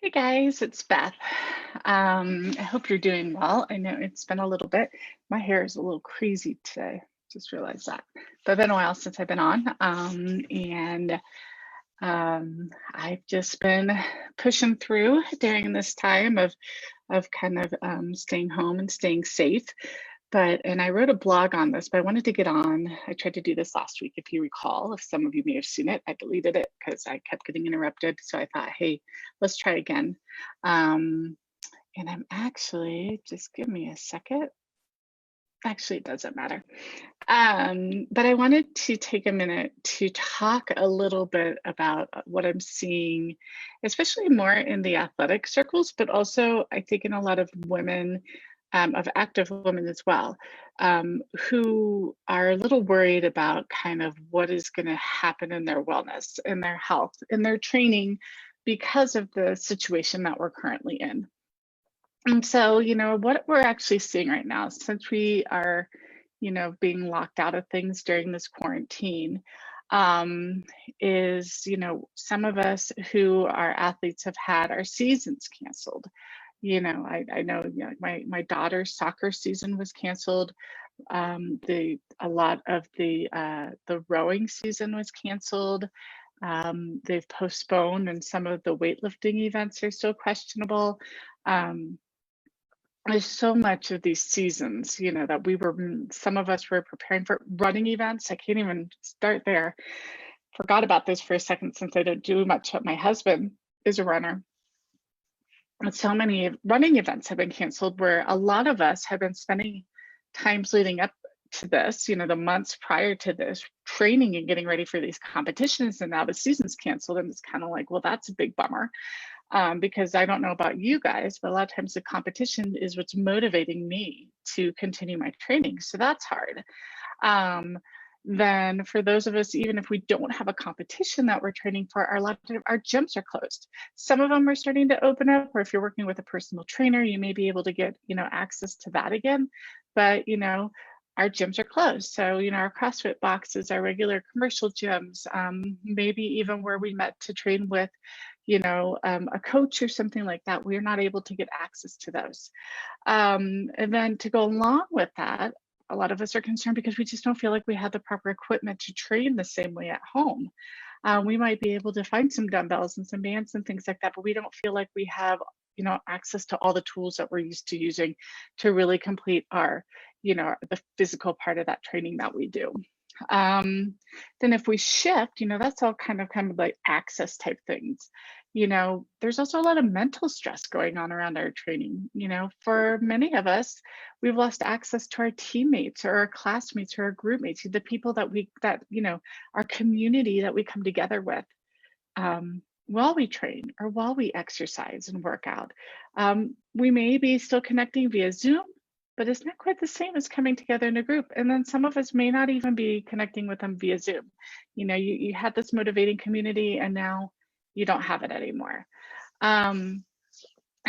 Hey guys, it's Beth. I hope you're doing well. I know it's been a little bit. My hair is a little crazy today. Just realized that. But it's been a while since I've been on. And I've just been pushing through during this time of kind of staying home and staying safe. And I wrote a blog on this, but I wanted to get on. I tried to do this last week, if you recall. If some of you may have seen it, I deleted it because I kept getting interrupted. So I thought, hey, let's try again. And I'm actually, just give me a second. Actually, it doesn't matter. But I wanted to take a minute to talk a little bit about what I'm seeing, especially more in the athletic circles, but also I think in a lot of women, of active women as well, who are a little worried about kind of what is going to happen in their wellness, in their health, in their training because of the situation that we're currently in. And so, what we're actually seeing right now, since we are, being locked out of things during this quarantine, is, some of us who are athletes have had our seasons canceled. I know, my daughter's soccer season was canceled. A lot of the rowing season was canceled. They've postponed, and some of the weightlifting events are still questionable. There's so much of these seasons, that some of us were preparing for running events. I can't even start there. Forgot about this for a second since I don't do much, but my husband is a runner. And so many running events have been canceled where a lot of us have been spending times leading up to this, the months prior to this, training and getting ready for these competitions. And now the season's canceled. And it's kind of like, well, that's a big bummer. Because I don't know about you guys, but a lot of times the competition is what's motivating me to continue my training. So that's hard. Then for those of us, even if we don't have a competition that we're training for, a lot of our gyms are closed. Some of them are starting to open up, or if you're working with a personal trainer, you may be able to get, access to that again. But, our gyms are closed. So, our CrossFit boxes, our regular commercial gyms, maybe even where we met to train with, a coach or something like that, we're not able to get access to those. And then to go along with that, a lot of us are concerned because we just don't feel like we have the proper equipment to train the same way at home. We might be able to find some dumbbells and some bands and things like that, but we don't feel like we have, access to all the tools that we're used to using to really complete our, the physical part of that training that we do. Then if we shift, that's all kind of like access type things. There's also a lot of mental stress going on around our training. For many of us, we've lost access to our teammates or our classmates or our group mates, the people our community that we come together with while we train or while we exercise and work out. We may be still connecting via Zoom, but it's not quite the same as coming together in a group. And then some of us may not even be connecting with them via Zoom. You had this motivating community and now you don't have it anymore. And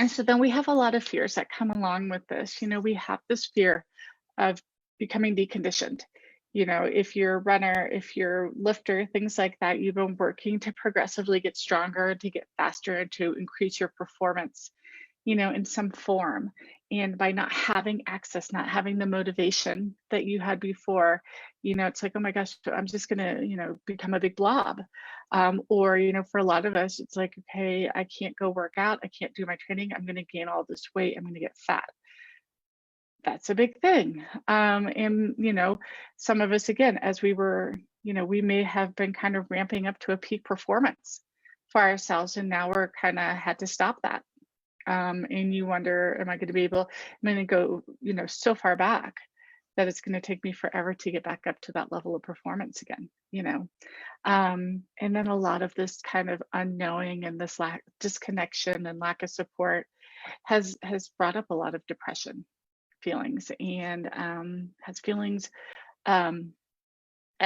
so then we have a lot of fears that come along with this. We have this fear of becoming deconditioned. If you're a runner, if you're a lifter, things like that, you've been working to progressively get stronger, to get faster, and to increase your performance, in some form. And by not having access, not having the motivation that you had before, it's like, oh my gosh, I'm just going to, become a big blob. Or, for a lot of us, it's like, okay, I can't go work out. I can't do my training. I'm going to gain all this weight. I'm going to get fat. That's a big thing. And, some of us, again, as we were, we may have been kind of ramping up to a peak performance for ourselves. And now we're kind of had to stop that. And you wonder, am I going to be able, I'm going to go, so far back that it's going to take me forever to get back up to that level of performance again, and then a lot of this kind of unknowing and this disconnection and lack of support has brought up a lot of depression feelings and has feelings of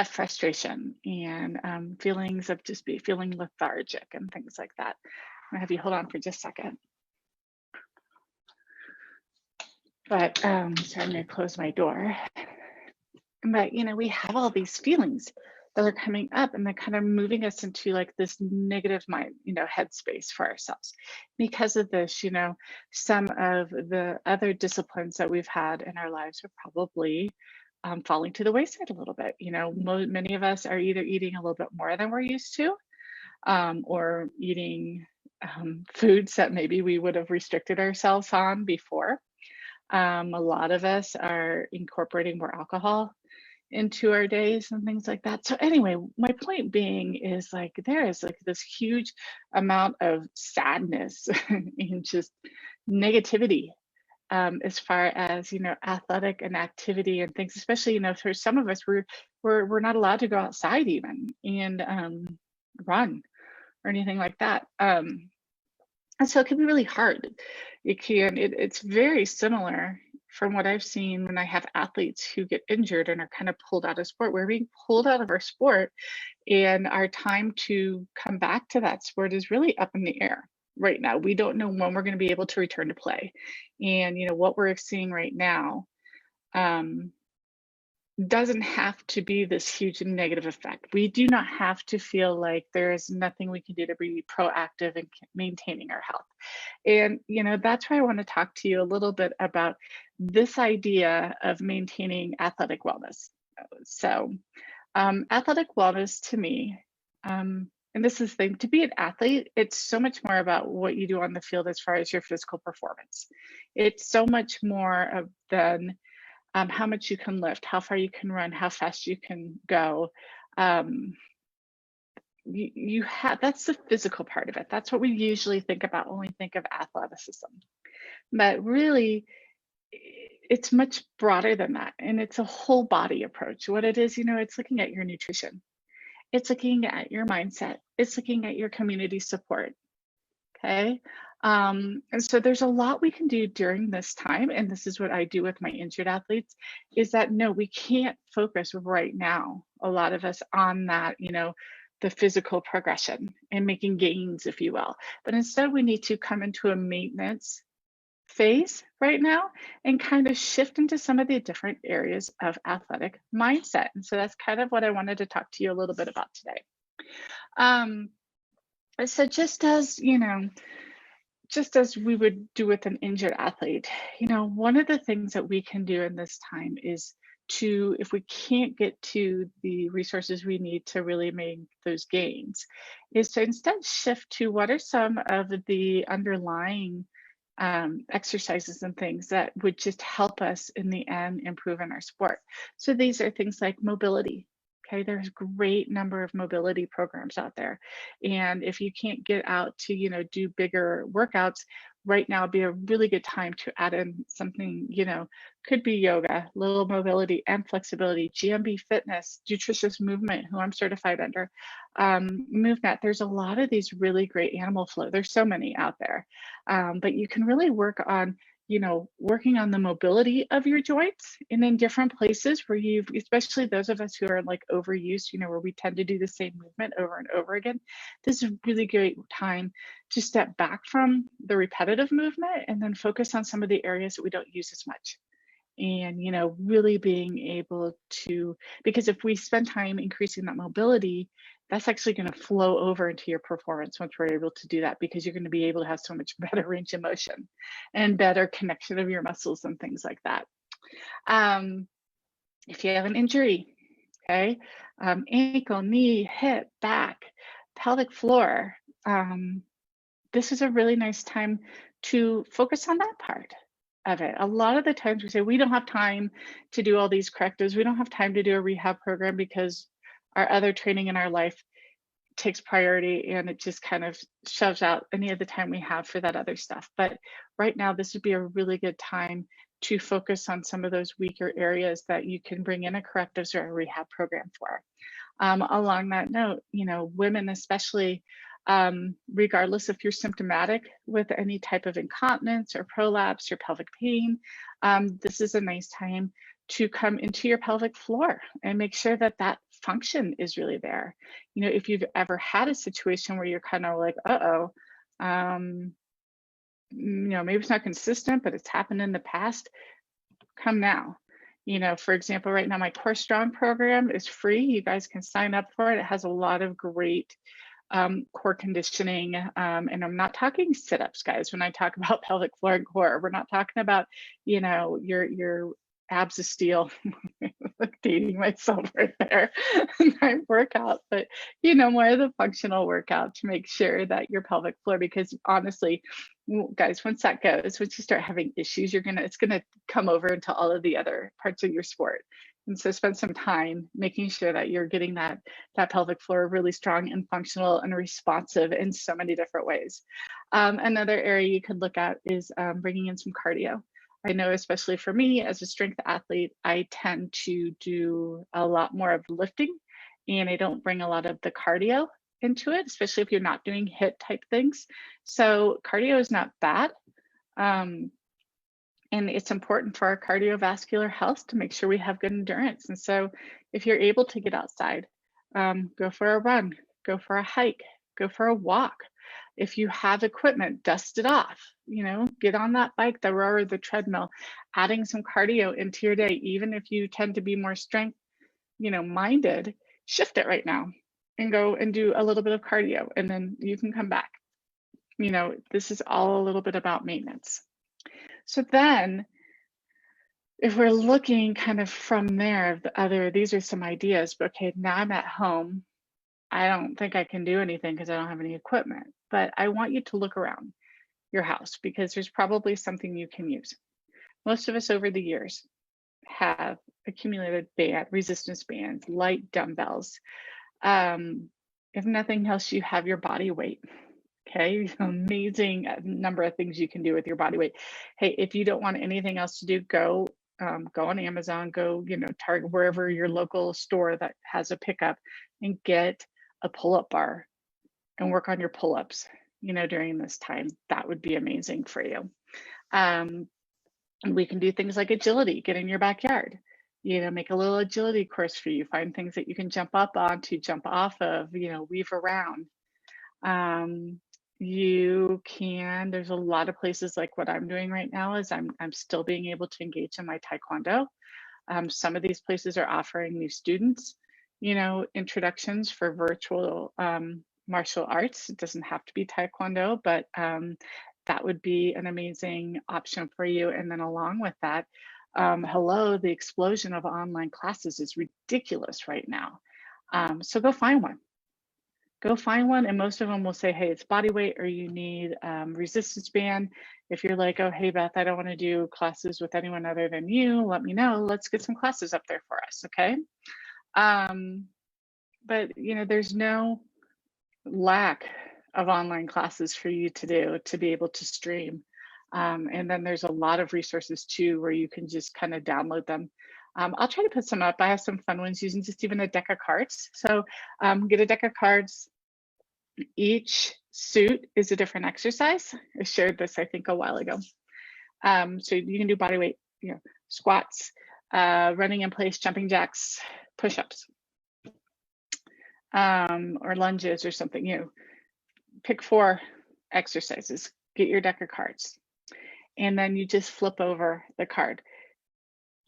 frustration and feelings of just feeling lethargic and things like that. I'm gonna have you hold on for just a second. But so I'm going to close my door. But we have all these feelings that are coming up, and they're kind of moving us into like this negative mind, headspace for ourselves. Because of this, some of the other disciplines that we've had in our lives are probably falling to the wayside a little bit. Many of us are either eating a little bit more than we're used to, or eating foods that maybe we would have restricted ourselves on before. A lot of us are incorporating more alcohol into our days and things like that. So anyway, my point being is like there is like this huge amount of sadness and just negativity, as far as athletic and activity and things, especially for some of us, we're not allowed to go outside even and run or anything like that. And so it can be really hard. It's very similar from what I've seen when I have athletes who get injured and are kind of pulled out of sport. We're being pulled out of our sport, and our time to come back to that sport is really up in the air right now. We don't know when we're going to be able to return to play. And what we're seeing right now, um, doesn't have to be this huge negative effect. We do not have to feel like there is nothing we can do to be proactive in maintaining our health. And, that's why I want to talk to you a little bit about this idea of maintaining athletic wellness. So, athletic wellness to me, and this is the thing, to be an athlete, it's so much more about what you do on the field as far as your physical performance. It's so much more than how much you can lift, how far you can run, how fast you can go. Um, you have That's the physical part of it. That's what we usually think about when we think of athleticism. But really, it's much broader than that, and it's a whole body approach. What it is, it's looking at your nutrition, it's looking at your mindset, it's looking at your community support. Okay. And so there's a lot we can do during this time. And this is what I do with my injured athletes, is that no, we can't focus right now, a lot of us, on that, the physical progression and making gains, if you will. But instead, we need to come into a maintenance phase right now and kind of shift into some of the different areas of athletic mindset. And so that's kind of what I wanted to talk to you a little bit about today. Um, so just as we would do with an injured athlete, one of the things that we can do in this time is to, if we can't get to the resources we need to really make those gains, is to instead shift to what are some of the underlying exercises and things that would just help us in the end improve in our sport. So these are things like mobility. Okay, there's a great number of mobility programs out there. And if you can't get out to, do bigger workouts, right now would be a really good time to add in something, could be yoga, little mobility and flexibility, GMB fitness, nutritious movement, who I'm certified under, MoveNet. There's a lot of these really great animal flow. There's so many out there. But you can really work on working on the mobility of your joints and in different places where especially those of us who are like overused, where we tend to do the same movement over and over again. This is a really great time to step back from the repetitive movement and then focus on some of the areas that we don't use as much. And, really being able to, because if we spend time increasing that mobility, that's actually going to flow over into your performance once we're able to do that, because you're going to be able to have so much better range of motion and better connection of your muscles and things like that. If you have an injury, okay, ankle, knee, hip, back, pelvic floor, this is a really nice time to focus on that part of it. A lot of the times we say we don't have time to do all these correctives. We don't have time to do a rehab program because our other training in our life takes priority, and it just kind of shoves out any of the time we have for that other stuff. But right now, this would be a really good time to focus on some of those weaker areas that you can bring in a correctives or a rehab program for. Along that note, women especially, regardless if you're symptomatic with any type of incontinence or prolapse or pelvic pain, this is a nice time to come into your pelvic floor and make sure that that function is really there. If you've ever had a situation where you're kind of like, maybe it's not consistent, but it's happened in the past, come now. For example, right now my Core Strong program is free. You guys can sign up for it. It has a lot of great core conditioning. And I'm not talking sit-ups, guys. When I talk about pelvic floor and core, we're not talking about, your abs of steel. Like dating myself right there. My workout, but more of the functional workout to make sure that your pelvic floor, because honestly, guys, once you start having issues, it's gonna come over into all of the other parts of your sport. And so spend some time making sure that you're getting that pelvic floor really strong and functional and responsive in so many different ways. Another area you could look at is bringing in some cardio. I know, especially for me as a strength athlete, I tend to do a lot more of lifting and I don't bring a lot of the cardio into it, especially if you're not doing HIIT type things. So cardio is not bad. And it's important for our cardiovascular health to make sure we have good endurance. And so if you're able to get outside, go for a run, go for a hike, go for a walk. If you have equipment, dust it off, get on that bike, the rower, the treadmill, adding some cardio into your day. Even if you tend to be more strength, minded, shift it right now and go and do a little bit of cardio, and then you can come back. This is all a little bit about maintenance. So then if we're looking kind of from there, these are some ideas, but okay, now I'm at home. I don't think I can do anything because I don't have any equipment, but I want you to look around your house because there's probably something you can use. Most of us over the years have accumulated resistance bands, light dumbbells. If nothing else, you have your body weight. Okay, amazing number of things you can do with your body weight. Hey, if you don't want anything else to do, go on Amazon, go, Target, wherever your local store that has a pickup, and get a pull-up bar and work on your pull-ups, during this time. That would be amazing for you. And we can do things like agility, get in your backyard, make a little agility course for you, find things that you can jump up onto, jump off of, weave around. There's a lot of places like what I'm doing right now is I'm still being able to engage in my Taekwondo. Some of these places are offering new students, introductions for virtual martial arts. It doesn't have to be Taekwondo, but that would be an amazing option for you. And then along with that, the explosion of online classes is ridiculous right now. So go find one. And most of them will say, hey, it's body weight or you need resistance band. If you're like, oh, hey, Beth, I don't want to do classes with anyone other than you, let me know. Let's get some classes up there for us, okay? But, there's no lack of online classes for you to do to be able to stream. And then there's a lot of resources too where you can just kind of download them. I'll try to put some up. I have some fun ones using just even a deck of cards. So get a deck of cards. Each suit is a different exercise. I shared this, I think, a while ago. So you can do body weight, squats, running in place, jumping jacks, push-ups, or lunges or something. Pick 4 exercises, get your deck of cards. And then you just flip over the card.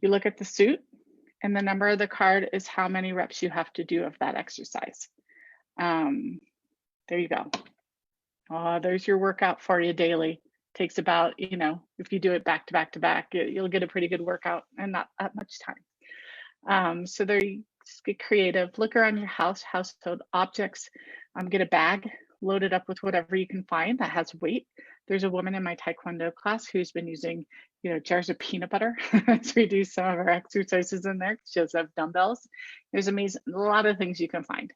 You look at the suit, and the number of the card is how many reps you have to do of that exercise. There you go. There's your workout for you daily. Takes about, if you do it back to back to back, you'll get a pretty good workout and not that much time. So there you just get creative. Look around your household objects. Get a bag, load it up with whatever you can find that has weight. There's a woman in my Taekwondo class who's been using, jars of peanut butter as we do some of our exercises in there. She does have dumbbells. There's a lot of things you can find.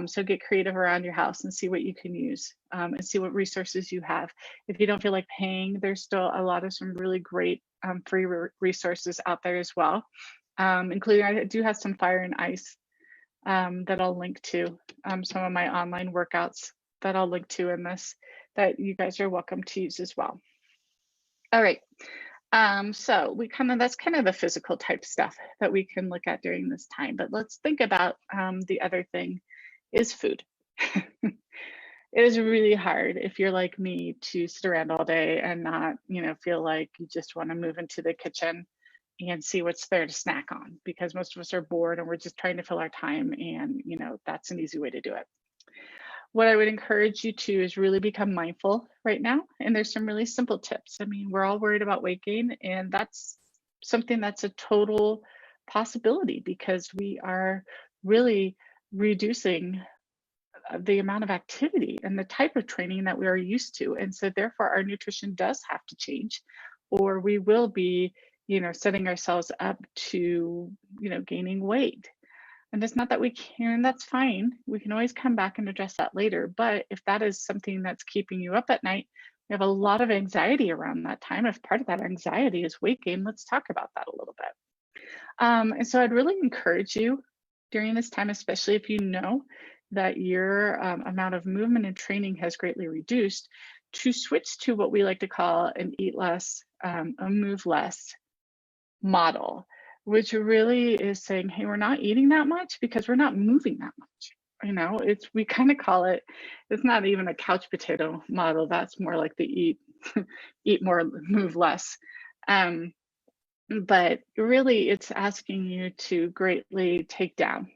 So get creative around your house and see what you can use and see what resources you have. If you don't feel like paying, there's still a lot of some really great free resources out there as well, including I do have some fire and ice that I'll link to, some of my online workouts that I'll link to in this that you guys are welcome to use as well. All right. So that's kind of the physical type stuff that we can look at during this time, but let's think about the other thing is food. It is really hard if you're like me to sit around all day and not, feel like you just want to move into the kitchen and see what's there to snack on, because most of us are bored and we're just trying to fill our time, and that's an easy way to do it. What I would encourage you to is really become mindful right now. And there's some really simple tips. I mean, we're all worried about weight gain, and that's something that's a total possibility because we are really reducing the amount of activity and the type of training that we are used to. And so therefore our nutrition does have to change, or we will be, setting ourselves up to, gaining weight. And it's not that we can, that's fine. We can always come back and address that later. But if that is something that's keeping you up at night, we have a lot of anxiety around that time. If part of that anxiety is weight gain, let's talk about that a little bit. And so I'd really encourage you during this time, especially if you know that your amount of movement and training has greatly reduced, to switch to what we like to call an eat less, a move less model, which really is saying, hey, we're not eating that much because we're not moving that much. We kind of call it, it's not even a couch potato model. That's more like the eat more, move less. But really it's asking you to greatly take down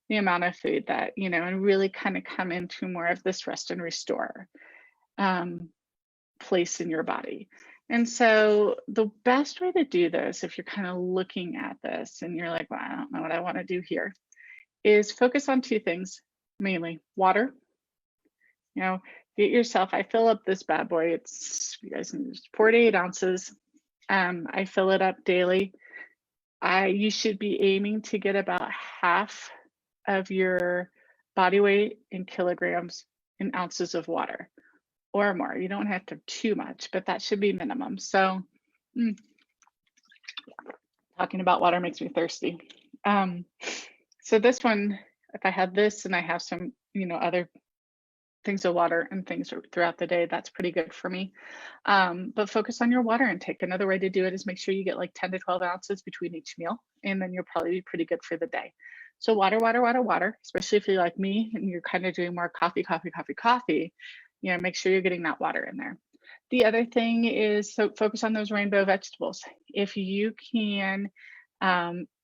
the amount of food that, and really kind of come into more of this rest and restore place in your body. And so the best way to do this, if you're kind of looking at this and you're like, well, I don't know what I want to do here, is focus on two things, mainly water. Get yourself, I fill up this bad boy. It's, you guys know, 48 ounces. I fill it up daily. You should be aiming to get about half of your body weight in kilograms in ounces of water or more. You don't have to have too much, but that should be minimum. So talking about water makes me thirsty. So this one, if I have this and I have some, other things of water and things throughout the day, that's pretty good for me. But focus on your water intake. Another way to do it is make sure you get like 10 to 12 ounces between each meal, and then you'll probably be pretty good for the day. So water, water, water, water, especially if you're like me and you're kind of doing more coffee, make sure you're getting that water in there. The other thing is, so focus on those rainbow vegetables. If you can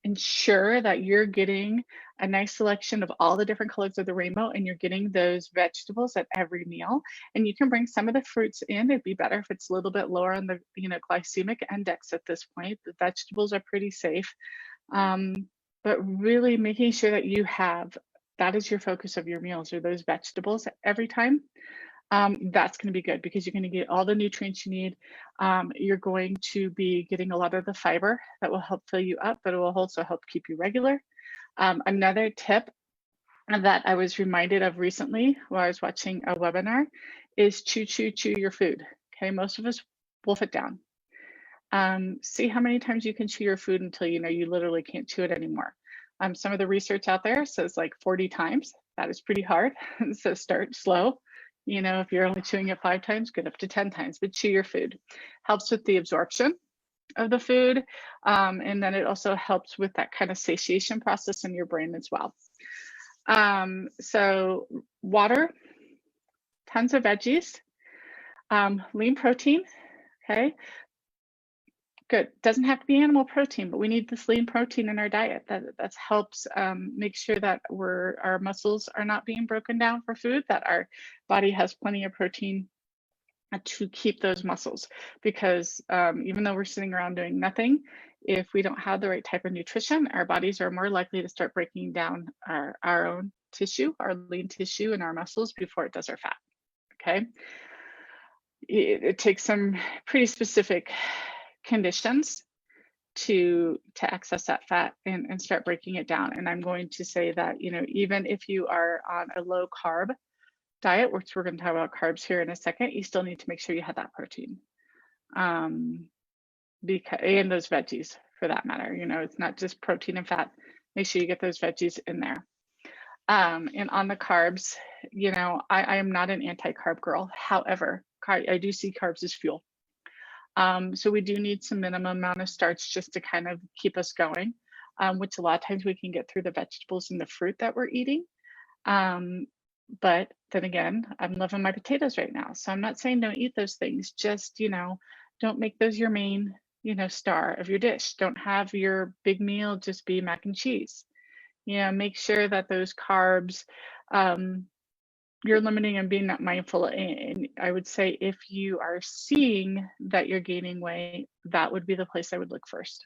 ensure that you're getting a nice selection of all the different colors of the rainbow and you're getting those vegetables at every meal, and you can bring some of the fruits in. It'd be better if it's a little bit lower on the glycemic index at this point. The vegetables are pretty safe, but really making sure that that is your focus of your meals, or those vegetables every time. That's going to be good because you're going to get all the nutrients you need. You're going to be getting a lot of the fiber that will help fill you up, but it will also help keep you regular. Another tip that I was reminded of recently while I was watching a webinar is chew your food. Okay, most of us wolf it down. See how many times you can chew your food until you literally can't chew it anymore. Some of the research out there says like 40 times. That is pretty hard. So start slow. If you're only chewing it 5 times, get up to 10 times, but chew your food. Helps with the absorption of the food. And then it also helps with that kind of satiation process in your brain as well. So water, tons of veggies, lean protein, okay? Good. Doesn't have to be animal protein, but we need this lean protein in our diet. That helps make sure that our muscles are not being broken down for food, that our body has plenty of protein to keep those muscles. Because even though we're sitting around doing nothing, if we don't have the right type of nutrition, our bodies are more likely to start breaking down our own tissue, our lean tissue and our muscles before it does our fat, okay? It takes some pretty specific conditions to access that fat and start breaking it down. And I'm going to say that, even if you are on a low carb diet, which we're going to talk about carbs here in a second, you still need to make sure you have that protein. And those veggies for that matter, it's not just protein and fat. Make sure you get those veggies in there. And on the carbs, I am not an anti-carb girl. However, I do see carbs as fuel. So we do need some minimum amount of starch just to kind of keep us going, which a lot of times we can get through the vegetables and the fruit that we're eating. But then again, I'm loving my potatoes right now. So I'm not saying don't eat those things, just, don't make those your main, star of your dish. Don't have your big meal just be mac and cheese. Make sure that those carbs, um, you're limiting and being mindful. And I would say if you are seeing that you're gaining weight, that would be the place I would look first.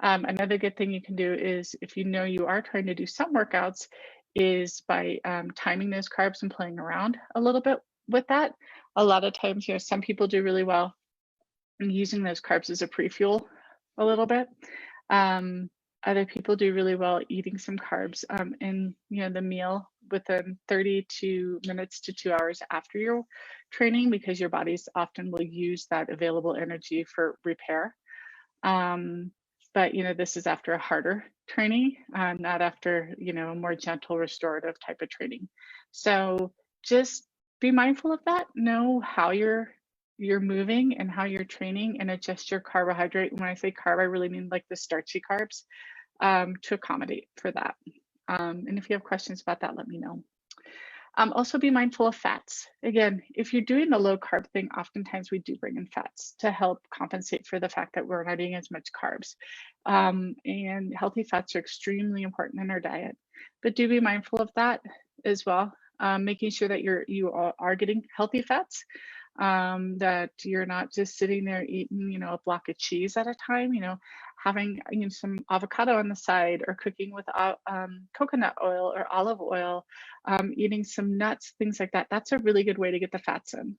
Another good thing you can do is if you know you are trying to do some workouts, is by timing those carbs and playing around a little bit with that. A lot of times, some people do really well using those carbs as a pre-fuel a little bit. Other people do really well eating some carbs in the meal within 32 minutes to 2 hours after your training, because your bodies often will use that available energy for repair. But this is after a harder training, not after a more gentle restorative type of training. So just be mindful of that. Know how you're moving and how you're training, and adjust your carbohydrate. When I say carb, I really mean like the starchy carbs, to accommodate for that. And if you have questions about that, let me know. Also be mindful of fats. Again, if you're doing the low carb thing, oftentimes we do bring in fats to help compensate for the fact that we're not eating as much carbs. And healthy fats are extremely important in our diet, but do be mindful of that as well. Making sure that you are getting healthy fats, that you're not just sitting there eating, a block of cheese at a time, having some avocado on the side, or cooking with coconut oil or olive oil, eating some nuts, things like that. That's a really good way to get the fats in.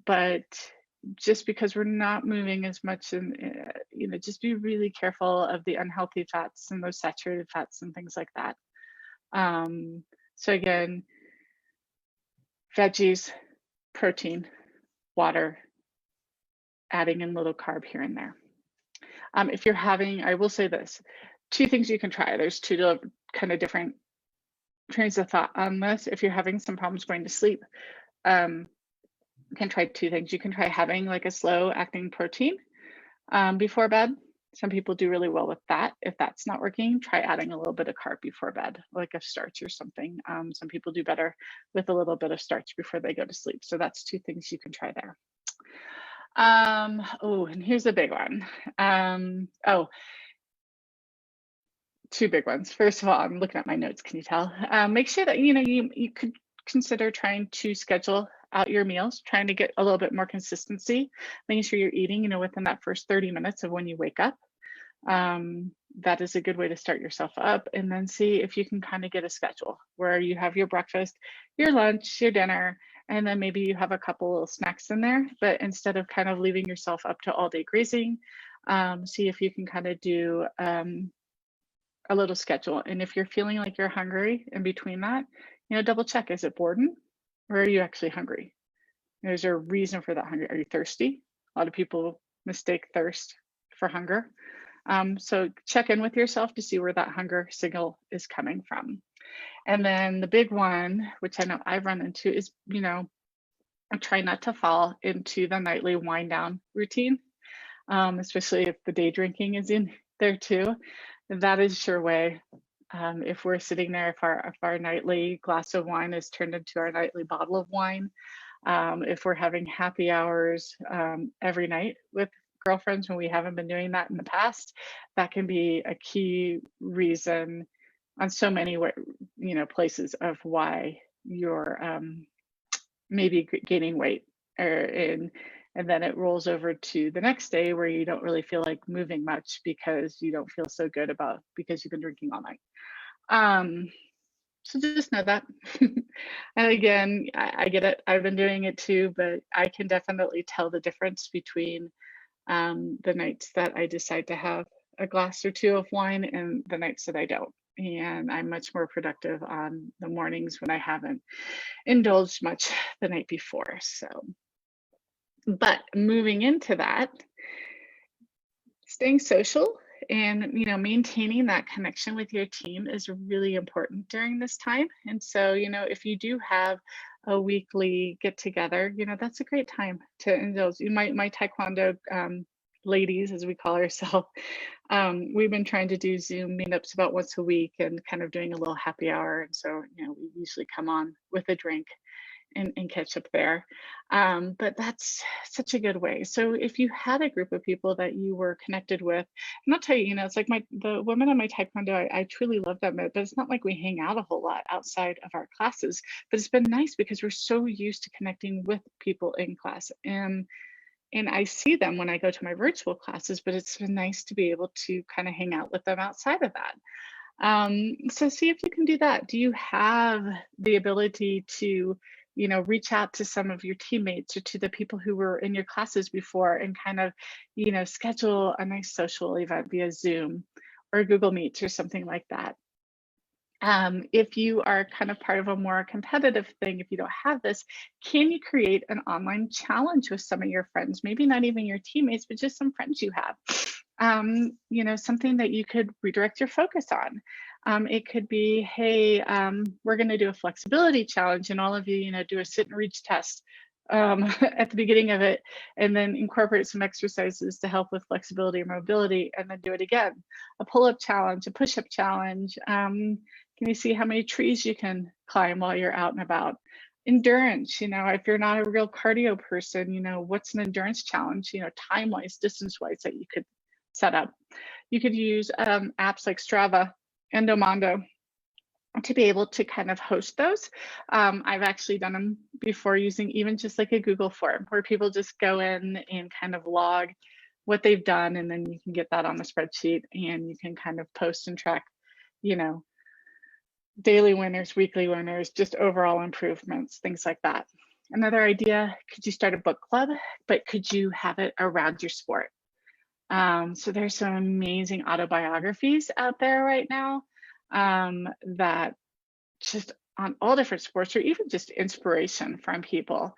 But just because we're not moving as much, and just be really careful of the unhealthy fats and those saturated fats and things like that. So again, veggies, protein, water, adding in little carb here and there. If you're having, I will say this, 2 things you can try. There's 2 kind of different trains of thought on this. If you're having some problems going to sleep, you can try 2 things. You can try having like a slow acting protein before bed. Some people do really well with that. If that's not working, try adding a little bit of carb before bed, like a starch or something. Some people do better with a little bit of starch before they go to sleep. So that's 2 things you can try there. Oh, and here's a big one. 2 big ones. First of all, I'm looking at my notes. Can you tell? Make sure that you could consider trying to schedule out your meals, trying to get a little bit more consistency, making sure you're eating, within that first 30 minutes of when you wake up. That is a good way to start yourself up, and then see if you can kind of get a schedule where you have your breakfast, your lunch, your dinner, and then maybe you have a couple little snacks in there. But instead of kind of leaving yourself up to all day grazing, see if you can kind of do a little schedule. And if you're feeling like you're hungry in between that, double check, is it boredom or are you actually hungry? Is there a reason for that hunger? Are you thirsty? A lot of people mistake thirst for hunger. So check in with yourself to see where that hunger signal is coming from. And then the big one, which I know I've run into, is, try not to fall into the nightly wind down routine, especially if the day drinking is in there too. That is your way. If we're sitting there, if our nightly glass of wine is turned into our nightly bottle of wine, if we're having happy hours every night with girlfriends when we haven't been doing that in the past, that can be a key reason on so many places of why you're maybe gaining weight, and then it rolls over to the next day where you don't really feel like moving much because you don't feel so good because you've been drinking all night. So just know that. And again, I get it. I've been doing it too, but I can definitely tell the difference between the nights that I decide to have a glass or 2 of wine and the nights that I don't. And I'm much more productive on the mornings when I haven't indulged much the night before. So, but moving into that, staying social and maintaining that connection with your team is really important during this time. And so if you do have a weekly get together, that's a great time to indulge. My taekwondo ladies, as we call ourselves, we've been trying to do Zoom meetups about once a week and kind of doing a little happy hour. And so we usually come on with a drink and catch up there. But that's such a good way. So if you had a group of people that you were connected with, and I'll tell you, it's like the women on my taekwondo, I truly love them, but it's not like we hang out a whole lot outside of our classes. But it's been nice because we're so used to connecting with people in class. And I see them when I go to my virtual classes, but it's been nice to be able to kind of hang out with them outside of that. So see if you can do that. Do you have the ability to, reach out to some of your teammates or to the people who were in your classes before and kind of, schedule a nice social event via Zoom or Google Meets or something like that? If you are kind of part of a more competitive thing, if you don't have this, can you create an online challenge with some of your friends? Maybe not even your teammates, but just some friends you have. Something that you could redirect your focus on. It could be, hey, we're going to do a flexibility challenge, and all of you, do a sit and reach test at the beginning of it, and then incorporate some exercises to help with flexibility and mobility, and then do it again. A pull-up challenge, a push-up challenge. Can you see how many trees you can climb while you're out and about? Endurance, if you're not a real cardio person, what's an endurance challenge, time-wise, distance-wise that you could set up. You could use apps like Strava, Endomondo to be able to kind of host those. I've actually done them before using even just like a Google form where people just go in and kind of log what they've done, and then you can get that on a spreadsheet and you can kind of post and track, daily winners, weekly winners, just overall improvements, things like that. Another idea, could you start a book club, but could you have it around your sport? So there's some amazing autobiographies out there right now that just on all different sports, or even just inspiration from people.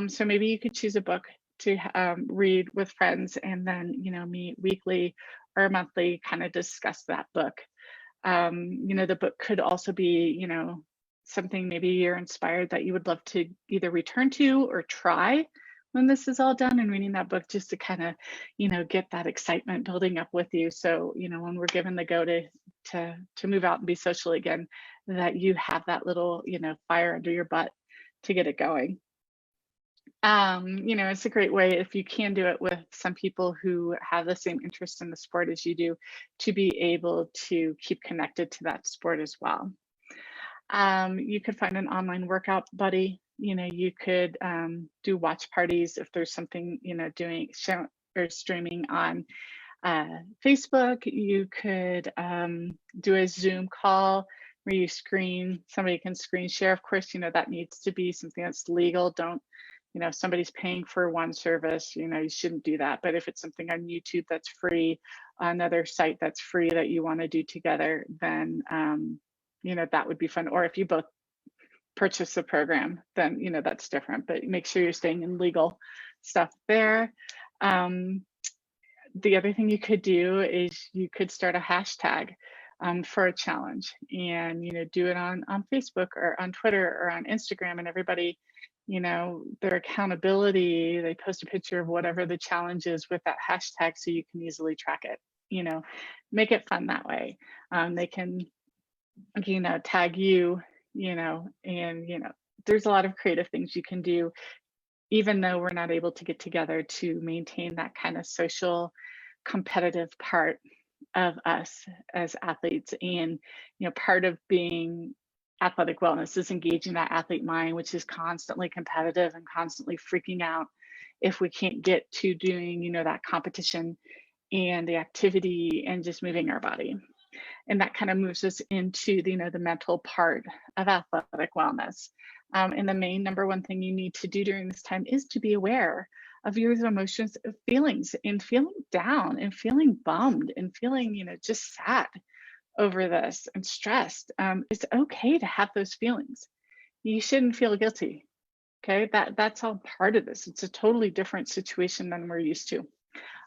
So maybe you could choose a book to read with friends, and then meet weekly or monthly, kind of discuss that book. The book could also be something maybe you're inspired that you would love to either return to or try when this is all done, and reading that book just to kind of get that excitement building up with you. So when we're given the go to move out and be social again, that you have that little fire under your butt to get it going. It's a great way, if you can do it with some people who have the same interest in the sport as you do, to be able to keep connected to that sport as well. You could find an online workout buddy. You could do watch parties if there's something doing or streaming on Facebook. You could do a Zoom call where somebody can screen share. Of course, that needs to be something that's legal. Don't, if somebody's paying for one service, you shouldn't do that. But if it's something on YouTube that's free, another site that's free that you want to do together, then that would be fun. Or if you both purchase the program, then that's different, but make sure you're staying in legal stuff there. The other thing you could do is you could start a hashtag for a challenge, and do it on Facebook or on Twitter or on Instagram, and everybody, their accountability, they post a picture of whatever the challenge is with that hashtag so you can easily track it. Make it fun that way. They can tag you, and there's a lot of creative things you can do, even though we're not able to get together, to maintain that kind of social competitive part of us as athletes. And part of being athletic wellness is engaging that athlete mind, which is constantly competitive and constantly freaking out if we can't get to doing that competition and the activity and just moving our body. And that kind of moves us into the mental part of athletic wellness. And the main number one thing you need to do during this time is to be aware of your emotions, feelings, and feeling down and feeling bummed and feeling just sad over this and stressed. It's okay to have those feelings. You shouldn't feel guilty. Okay, that's all part of this. It's a totally different situation than we're used to.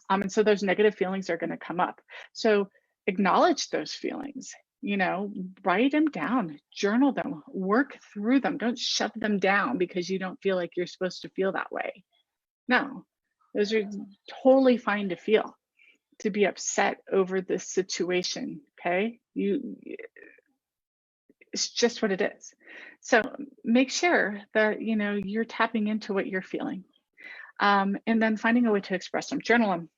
And so those negative feelings are going to come up. So acknowledge those feelings, write them down, journal them, work through them. Don't shut them down because you don't feel like you're supposed to feel that way. No, those are totally fine to feel, to be upset over this situation. Okay, It's just what it is. So make sure that you're tapping into what you're feeling, and then finding a way to express them. Journal them.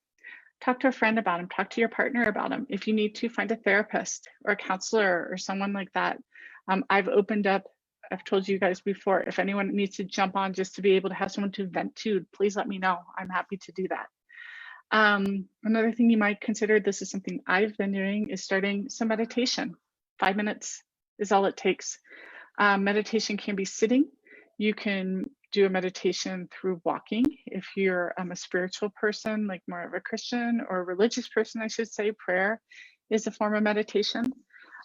Talk to a friend about them. Talk to your partner about them. If you need to, find a therapist or a counselor or someone like that. I've opened up. I've told you guys before. If anyone needs to jump on just to be able to have someone to vent to, please let me know. I'm happy to do that. Another thing you might consider, this is something I've been doing, is starting some meditation. 5 minutes is all it takes. Meditation can be sitting. You can do a meditation through walking. If you're a spiritual person, like more of a Christian or a religious person, I should say, prayer is a form of meditation.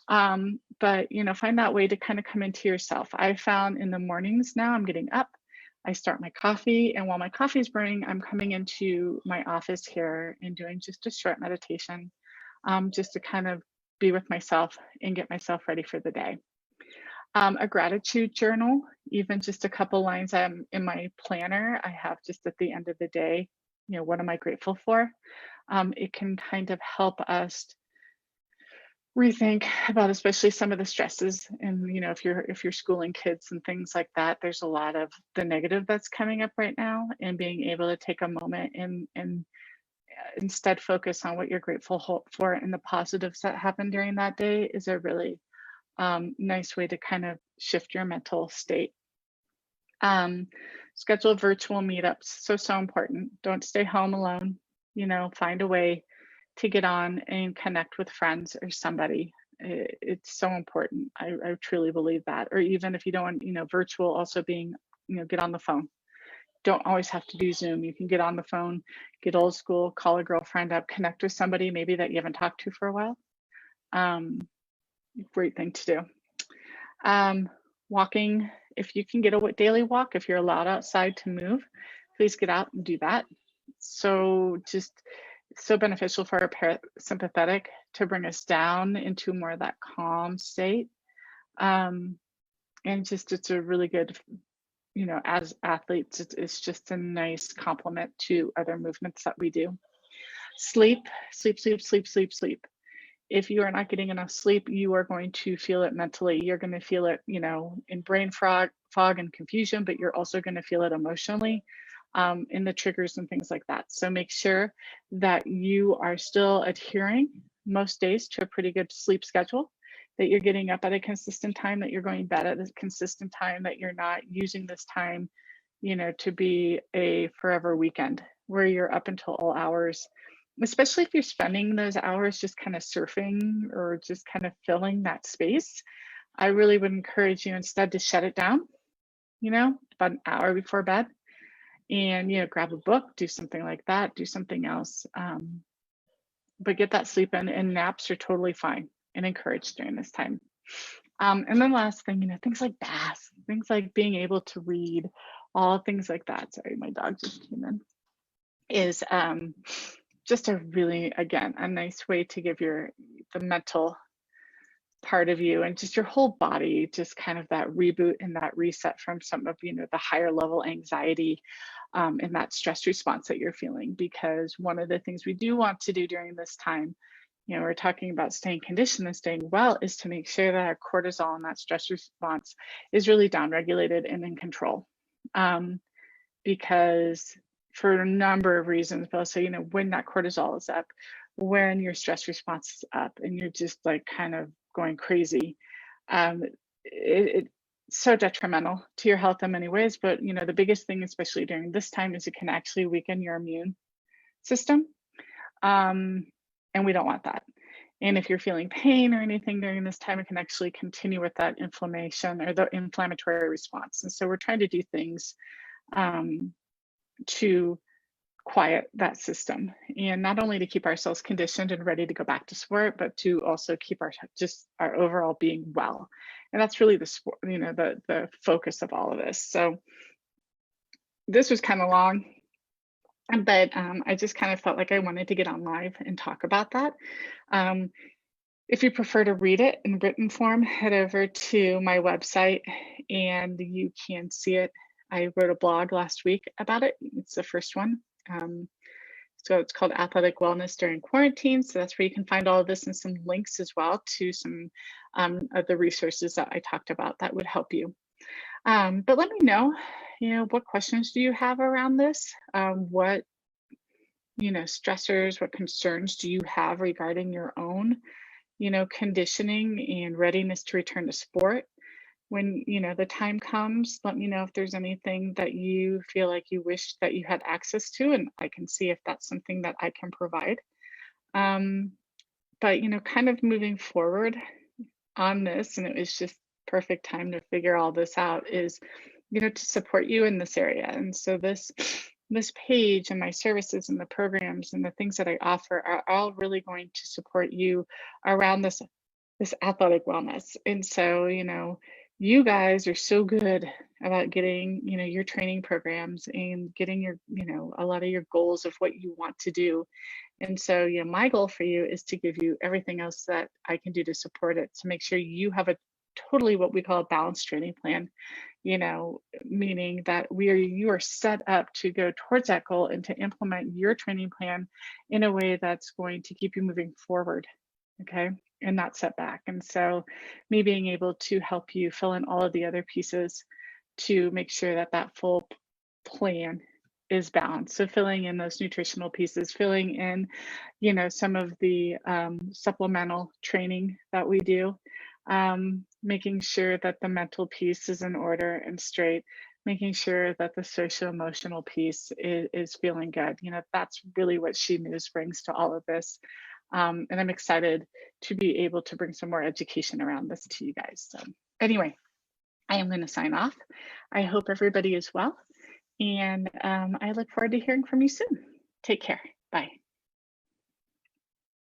But find that way to kind of come into yourself. I found in the mornings now, I'm getting up, I start my coffee, and while my coffee is brewing, I'm coming into my office here and doing just a short meditation, just to kind of be with myself and get myself ready for the day. A gratitude journal, even just a couple lines in my planner, I have just at the end of the day, what am I grateful for? It can kind of help us rethink about especially some of the stresses, and if you're schooling kids and things like that, there's a lot of the negative that's coming up right now, and being able to take a moment and instead focus on what you're grateful for and the positives that happened during that day is a really nice way to kind of shift your mental state. Schedule virtual meetups, so important. Don't stay home alone. Find a way to get on and connect with friends or somebody. It's so important. I truly believe that. Or even if you don't want, virtual also being, get on the phone. Don't always have to do Zoom. You can get on the phone, get old school, call a girlfriend up, connect with somebody maybe that you haven't talked to for a while. Great thing to do. Walking, if you can get a daily walk, if you're allowed outside to move, please get out and do that. So beneficial for our parasympathetic to bring us down into more of that calm state. And it's a really good, as athletes, it's just a nice complement to other movements that we do. Sleep. If you are not getting enough sleep, you are going to feel it mentally. You're going to feel it, in brain fog and confusion, but you're also going to feel it emotionally, in the triggers and things like that. So make sure that you are still adhering most days to a pretty good sleep schedule, that you're getting up at a consistent time, that you're going to bed at a consistent time, that you're not using this time, to be a forever weekend where you're up until all hours. Especially if you're spending those hours just kind of surfing or just kind of filling that space, I really would encourage you instead to shut it down, about an hour before bed, and, grab a book, do something like that, do something else. But get that sleep in, and naps are totally fine and encouraged during this time. And then last thing, things like baths, things like being able to read, all things like that. Sorry, my dog just came in. Is just a really, again, a nice way to give the mental part of you and just your whole body just kind of that reboot and that reset from some of the higher level anxiety, and that stress response that you're feeling. Because one of the things we do want to do during this time, we're talking about staying conditioned and staying well, is to make sure that our cortisol and that stress response is really downregulated and in control. Because for a number of reasons, but also, when that cortisol is up, when your stress response is up and you're just like kind of going crazy, it's so detrimental to your health in many ways. But, the biggest thing, especially during this time, is it can actually weaken your immune system. And we don't want that. And if you're feeling pain or anything during this time, it can actually continue with that inflammation or the inflammatory response. And so we're trying to do things to quiet that system, and not only to keep ourselves conditioned and ready to go back to sport, but to also keep our overall being well. And that's really the sport, the focus of all of this. So this was kind of long, but I just kind of felt like I wanted to get on live and talk about that. If you prefer to read it in written form, head over to my website and you can see it. I wrote a blog last week about it. It's the first one. So it's called Athletic Wellness During Quarantine. So that's where you can find all of this and some links as well to some of the resources that I talked about that would help you. But let me know, what questions do you have around this? What, stressors, what concerns do you have regarding your own, conditioning and readiness to return to sport? When, the time comes, let me know if there's anything that you feel like you wish that you had access to, and I can see if that's something that I can provide. Um, but, kind of moving forward on this, and it was just perfect time to figure all this out, is, to support you in this area. And so this page and my services and the programs and the things that I offer are all really going to support you around this athletic wellness. And so, you guys are so good about getting, your training programs and getting your, a lot of your goals of what you want to do. And so, my goal for you is to give you everything else that I can do to support it, to make sure you have a totally what we call a balanced training plan, meaning that you are set up to go towards that goal and to implement your training plan in a way that's going to keep you moving forward. Okay. And not set back. And so me being able to help you fill in all of the other pieces to make sure that that full plan is balanced. So filling in those nutritional pieces, filling in, some of the supplemental training that we do, making sure that the mental piece is in order and straight, making sure that the social emotional piece is feeling good. That's really what She Moves brings to all of this. And I'm excited to be able to bring some more education around this to you guys. So anyway, I am going to sign off. I hope everybody is well. And I look forward to hearing from you soon. Take care. Bye.